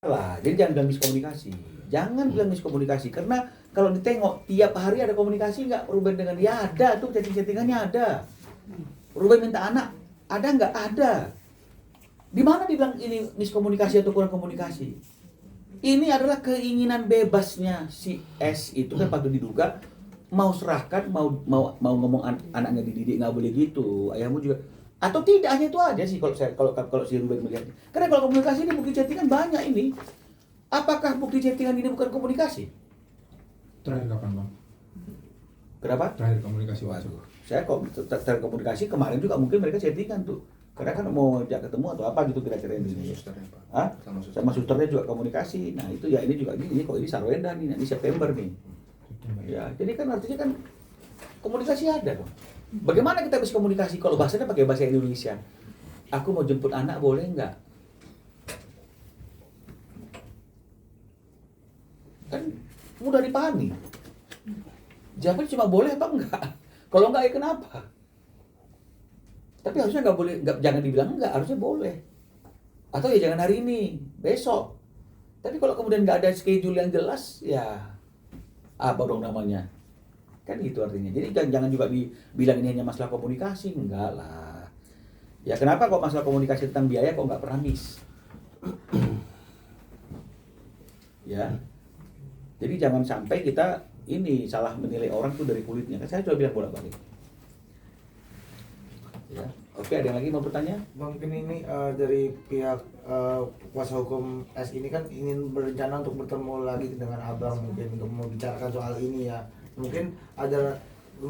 lah. Jadi jangan bilang miskomunikasi. Jangan bilang miskomunikasi karena kalau ditengok tiap hari ada komunikasi nggak Ruben dengan dia, ada tuh chatting-chattingannya ada. Ruben minta anak ada nggak? Ada. Di mana dibilang ini miskomunikasi atau kurang komunikasi? Ini adalah keinginan bebasnya si S itu kan patut diduga mau serahkan, mau ngomong anaknya dididik nggak boleh gitu, ayahmu juga, atau tidak hanya itu aja sih kalau si Ruben melihat. Karena kalau komunikasi ini bukti chattingan banyak ini. Apakah bukti chattingan ini bukan komunikasi? Terakhir kapan Bang? Kenapa? Terakhir komunikasi waktu. Saya kok terkomunikasi kemarin juga mungkin mereka chattingan tuh. Karena kan mau ajak ketemu atau apa gitu kira-kira ini. Susternya Pak. Hah? Sama susternya juga komunikasi. Nah itu ya ini juga ini kok ini Sarwenda nih, ini September nih. Ya jadi kan artinya kan komunikasi ada dong. Bagaimana kita bisa komunikasi kalau bahasanya pakai bahasa Indonesia? Aku mau jemput anak boleh nggak? Kan mudah dipahami. Jawabannya cuma boleh apa enggak? Kalau enggak ya kenapa? Tapi harusnya nggak boleh, jangan dibilang enggak, harusnya boleh. Atau ya jangan hari ini, besok. Tapi kalau kemudian nggak ada schedule yang jelas, ya apa dong namanya? Kan gitu artinya. Jadi jangan juga dibilang ini hanya masalah komunikasi, enggak lah. Ya kenapa kok masalah komunikasi tentang biaya kok nggak pernah miss? Ya. Jadi jangan sampai kita ini salah menilai orang tuh dari kulitnya. Kan saya coba bilang bolak-balik. Ya. Oke, ada yang lagi mau bertanya? Mungkin ini dari pihak kuasa hukum S ini kan ingin berencana untuk bertemu lagi dengan abang mungkin untuk membicarakan soal ini ya. Mungkin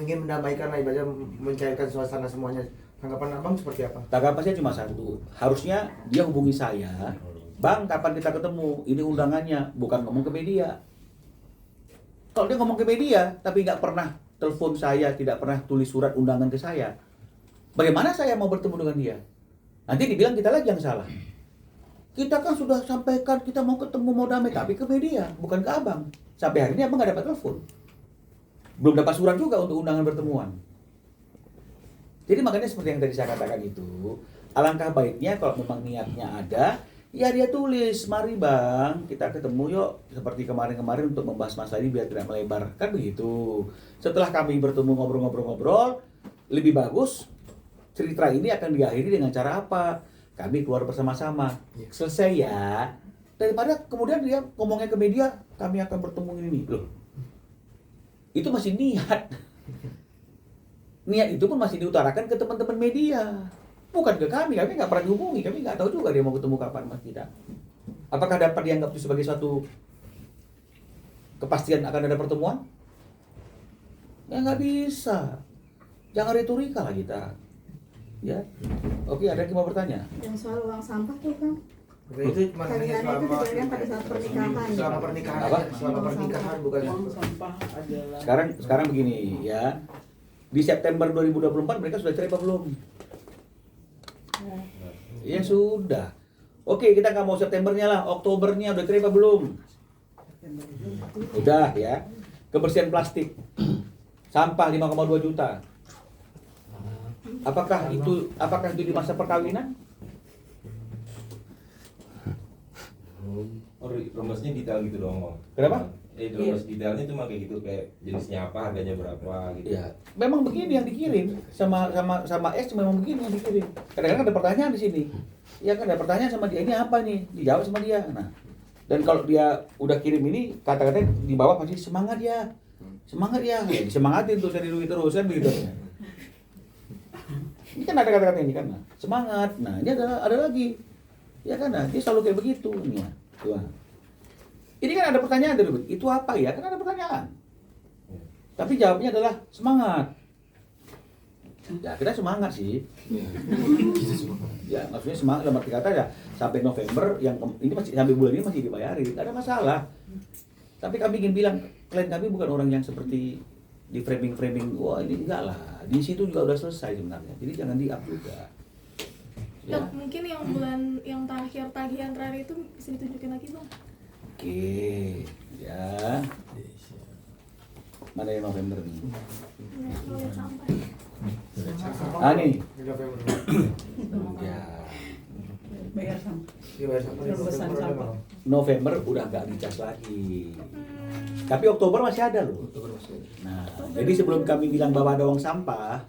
ingin mendamaikan lah ibaratnya mencairkan suasana semuanya. Tanggapan abang seperti apa? Tanggapan saya cuma satu. Harusnya dia hubungi saya. Bang, kapan kita ketemu? Ini undangannya, bukan ngomong ke media. Kalau dia ngomong ke media, tapi nggak pernah telepon saya, tidak pernah tulis surat undangan ke saya, bagaimana saya mau bertemu dengan dia? Nanti dibilang kita lagi yang salah. Kita kan sudah sampaikan kita mau ketemu, mau damai, tapi ke media, bukan ke abang. Sampai hari ini abang nggak dapat telepon. Belum dapat surat juga untuk undangan pertemuan. Jadi makanya seperti yang tadi saya katakan itu, alangkah baiknya kalau memang niatnya ada, ya dia tulis, mari bang, kita ketemu yuk, seperti kemarin-kemarin untuk membahas masalah ini biar tidak melebar, kan begitu. Setelah kami bertemu ngobrol-ngobrol, lebih bagus cerita ini akan diakhiri dengan cara apa? Kami keluar bersama-sama, selesai ya. Daripada kemudian dia ngomongnya ke media, kami akan bertemu ini loh. Itu masih niat. Niat itu pun masih diutarakan ke teman-teman media. Bukan ke kami nggak pernah dihubungi, kami nggak tahu juga dia mau ketemu kapan mas tidak. Apakah dapat dianggap itu sebagai suatu kepastian akan ada pertemuan? Ya nggak bisa. Jangan retorika lah kita. Ya, oke ada yang mau bertanya? Yang soal uang sampah tuh kan? Itu maknanya Kalian itu dijadikan pada saat pernikahan. selama pernikahan Apa? aja, selama pernikahan bukan. Sekarang begini ya. Di September 2024 mereka sudah cerai apa belum? Ya sudah. Oke, kita nggak mau Septembernya lah, Oktobernya udah cerai apa belum? Udah ya. Kebersihan plastik. Sampah 5,2 juta. Apakah itu di masa perkawinan? Oh, rumusnya detail gitu doang, Bang. Kenapa? Rumus detailnya cuma kayak gitu, kayak jenisnya apa, harganya berapa gitu. Ya, memang begini yang dikirim sama S memang begini yang dikirim. Kadang-kadang ada pertanyaan di sini. Ya kan ada pertanyaan sama dia, ini apa nih? Dijawab sama dia. Nah, dan kalau dia udah kirim ini, kata-katanya di bawah pasti semangat ya. Semangat ya. Ya disemangatin tuh cari duit terus kan begitu. Ini kan ada kata-kata ini kan. Nah, semangat. Nah, ini ada lagi. Ya kan, nah, dia selalu kayak begitu nih ya. Tuh. Ini kan ada pertanyaan dari itu apa ya? Kan ada pertanyaan. Tapi jawabnya adalah semangat. Ya kita semangat sih. Ya maksudnya semangat dalam arti kata ya sampai November yang ini masih sampai bulan ini masih dibayarin, tidak ada masalah. Tapi kami ingin bilang klien kami bukan orang yang seperti di framing, wah ini enggak lah. Di situ juga udah selesai sebenarnya. Jadi jangan di-up juga. Ya. Dok, mungkin yang bulan yang terakhir tagihan terakhir itu bisa ditunjukin lagi Bang? Oke, ya. Mana yang November nih? Kalau yang sampah. Ah nih. November. Ya. bayar sampah. Dibayar sampah di Terobosan November ada sampah. Bang. November udah nggak dicas lagi. Tapi Oktober masih ada loh. Nah, jadi sebelum kami bilang bahwa ada uang sampah,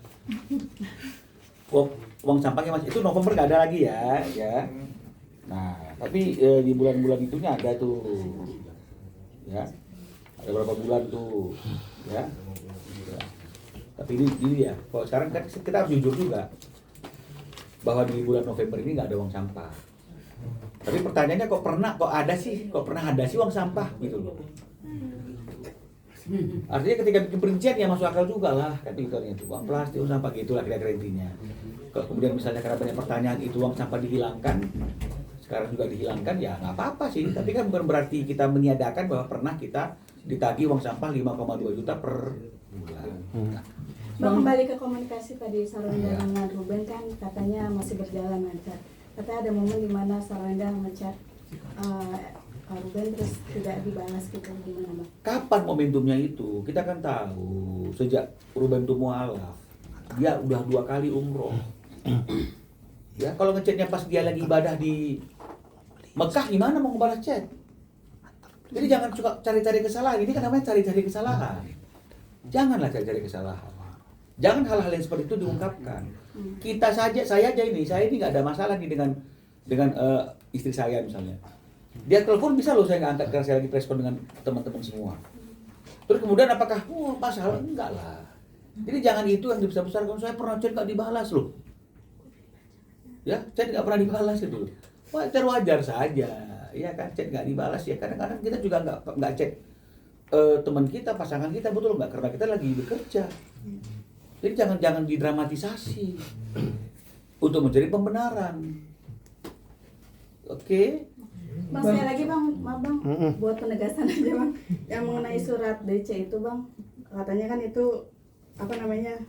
uang sampahnya masih itu November nggak ada lagi ya. Nah, tapi di bulan-bulan itunya ada tuh, ya. Ada berapa bulan tuh, ya. Tapi ini ya, kalau sekarang kan kita harus jujur juga bahwa di bulan November ini nggak ada uang sampah. Tapi pertanyaannya kok ada sih uang sampah gitu loh. Artinya ketika bikin perincian ya masuk akal juga lah, kan itu uang plastik, uang sampah gitulah kira-kira intinya. Kalau kemudian misalnya karena banyak pertanyaan itu uang sampah dihilangkan, sekarang juga dihilangkan ya nggak apa-apa sih. Tapi kan bukan berarti kita meniadakan bahwa pernah kita ditagih uang sampah 5,2 juta per bulan. Bang, kembali ke komunikasi tadi Sarwenda dengan Ruben kan katanya masih berjalan lancar. Katanya ada momen di mana Sarwenda ngechat Ruben terus tidak dibalas gitu, gimana Bang? Kapan momentumnya itu? Kita kan tahu sejak Ruben itu mualaf, dia udah 2 kali umroh. Ya kalau ngechatnya pas dia lagi ibadah di Mekah gimana mau ngebalas chat? Jadi jangan suka cari-cari kesalahan. Ini kan namanya cari-cari kesalahan. Janganlah cari-cari kesalahan. Jangan hal-hal yang seperti itu diungkapkan. Saya ini nggak ada masalah nih dengan istri saya misalnya. Dia telepon bisa loh saya nggak angkat karena saya lagi preskon dengan teman-teman semua. Terus kemudian apakah masalah? Enggak lah. Jadi jangan itu yang dibesar-besarkan. Saya pernah chat nggak dibalas loh. Ya, chat nggak pernah dibalas itu. Wajar saja. Ya kan, chat nggak dibalas ya. Kadang-kadang kita juga nggak chat teman kita, pasangan kita, betul nggak? Karena kita lagi bekerja. Jadi jangan didramatisasi untuk mencari pembenaran. Oke? Bang, saya lagi Bang, maaf Bang, buat penegasan aja Bang. Yang mengenai surat DC itu Bang, katanya kan itu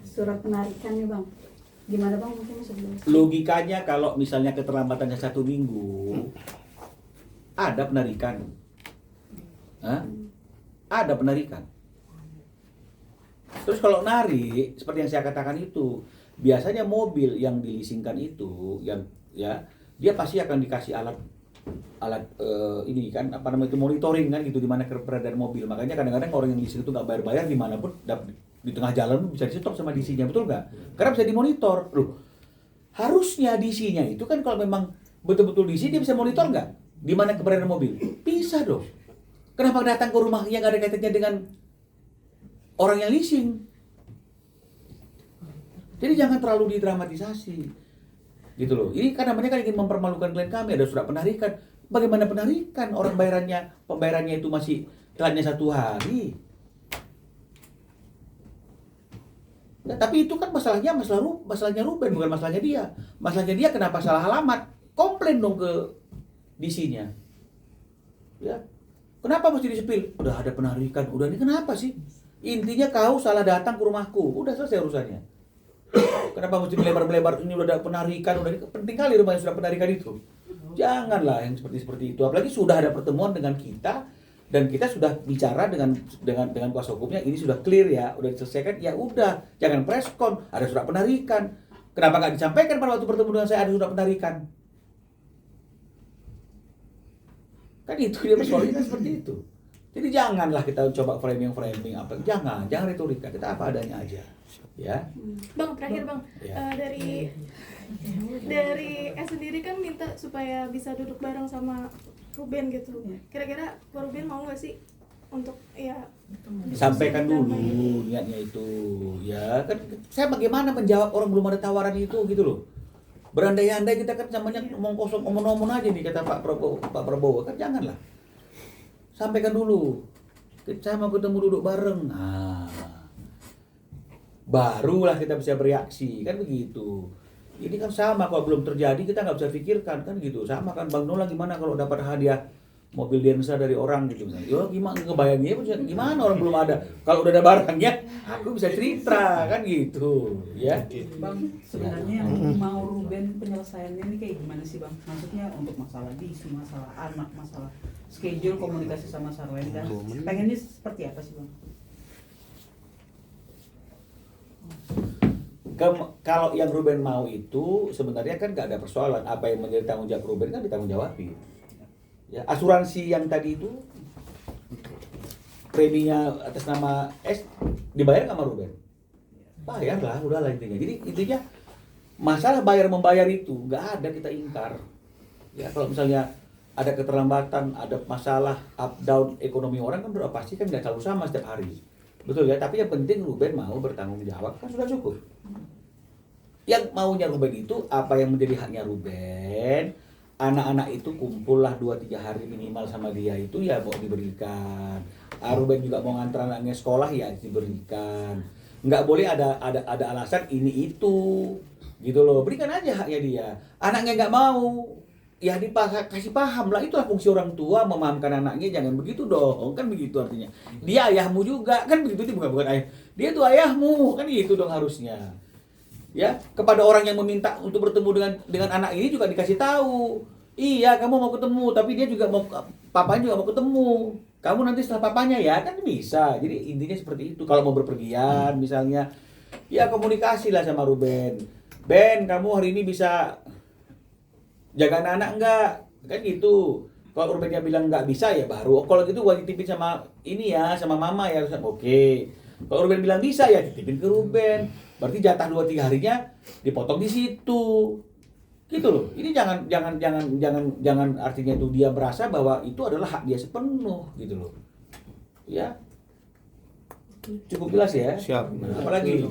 surat penarikan nih Bang. Gimana Bang mungkin sebelum? Logikanya kalau misalnya keterlambatannya 1 minggu, ada penarikan. Hah? Ada penarikan. Terus kalau narik, seperti yang saya katakan itu, biasanya mobil yang dileasingkan itu, dia pasti akan dikasih alat ini kan monitoring kan gitu di mana keberadaan mobil. Makanya kadang-kadang orang yang leasing itu nggak bayar dimanapun di tengah jalan bisa di stop sama DC-nya, betul nggak? Karena bisa dimonitor. Loh, harusnya DC-nya itu kan kalau memang betul-betul DC dia bisa monitor nggak? Di mana keberadaan mobil? Bisa dong. Kenapa datang ke rumahnya nggak ada kaitannya dengan orang yang leasing? Jadi jangan terlalu didramatisasi, gitu loh. Ini kan namanya kan ingin mempermalukan klien kami. Ada surat penarikan. Bagaimana penarikan? Orang pembayarannya itu masih telatnya 1 hari. Nah, tapi itu kan masalahnya Ruben, bukan masalahnya dia. Masalahnya dia kenapa salah alamat? Komplain dong ke DC-nya. Ya. Kenapa mesti disepil? Udah ada penarikan, udah ini kenapa sih? Intinya kau salah datang ke rumahku, udah selesai urusannya. Kenapa mesti melebar-melebar? Ini udah ada penarikan, udah ini penting kali rumah yang sudah penarikan itu. Janganlah yang seperti itu. Apalagi sudah ada pertemuan dengan kita dan kita sudah bicara dengan kuasa hukumnya, ini sudah clear ya, udah diselesaikan. Ya udah, jangan preskon. Ada surat penarikan. Kenapa nggak disampaikan pada waktu bertemu dengan saya ada surat penarikan? Kan itu dia persoalannya seperti itu. Jadi janganlah kita coba framing apa. Jangan retorika. Kita apa adanya aja. Ya. Bang, terakhir Bang, Ya. dari sendiri kan minta supaya bisa duduk bareng sama Ruben gitu. Kira-kira Pak Ruben mau nggak sih untuk Sampaikan dulu niatnya itu. Ya kan saya bagaimana menjawab orang belum ada tawaran itu gitu loh. Berandai-andai kita kan namanya ngomong kosong, omong-omong aja nih kata Pak Prabowo kan janganlah. Sampaikan dulu. Saya mau ketemu duduk bareng. Nah, barulah kita bisa bereaksi kan begitu. Ini kan sama kalau belum terjadi kita nggak bisa pikirkan kan gitu. Sama kan Bang Nola gimana kalau dapat hadiah mobil Denza dari orang gitu misalnya. Yo gimana ngebayanginnya gimana orang belum ada. Kalau udah ada barangnya aku bisa cerita kan gitu ya. Bang, sebenarnya yang mau Ruben penyelesaiannya ini kayak gimana sih Bang? Maksudnya untuk masalah DC, masalah anak, masalah schedule komunikasi sama Sarwenda. Pengennya seperti apa sih Bang? Kalau yang Ruben mau itu sebenarnya kan nggak ada persoalan. Apa yang menjadi tanggung jawab Ruben kan ditanggung jawabi. Ya, asuransi yang tadi itu preminya atas nama S dibayar nggak sama Ruben? Bayar lah, udahlah intinya. Jadi intinya masalah bayar membayar itu nggak ada kita ingkar. Ya kalau misalnya ada keterlambatan, ada masalah up down ekonomi orang kan udah pasti kan nggak selalu sama setiap hari. Betul ya, tapi yang penting Ruben mau bertanggung jawab kan sudah cukup. Yang maunya Ruben itu apa yang menjadi haknya Ruben, anak-anak itu kumpullah 2-3 hari minimal sama dia itu ya mau diberikan. Ruben juga mau nganter anaknya sekolah ya diberikan. Nggak boleh ada alasan ini itu gitu loh. Berikan aja haknya dia. Anaknya nggak mau, ya kasih paham lah, itulah fungsi orang tua, memahamkan anaknya, jangan begitu dong, kan begitu artinya. Dia ayahmu juga, kan begitu, dia bukan ayah. Dia tuh ayahmu, kan gitu dong harusnya. Ya, kepada orang yang meminta untuk bertemu dengan anak ini juga dikasih tahu. Iya, kamu mau ketemu, tapi dia juga mau, papanya juga mau ketemu. Kamu nanti setelah papanya ya, kan bisa. Jadi intinya seperti itu. Kalau mau berpergian misalnya, ya komunikasi lah sama Ruben. Ben, kamu hari ini bisa jaga anak-anak enggak? Kan gitu. Kalau Rubennya bilang enggak bisa ya baru. Kalau gitu gua titipin sama ini ya, sama mama ya. Oke. Kalau Ruben bilang bisa ya titipin ke Ruben. Berarti jatah 2-3 harinya dipotong di situ. Gitu loh. Ini jangan artinya itu dia merasa bahwa itu adalah hak dia sepenuh gitu loh. Ya. Cukup jelas ya? Siap. Apalagi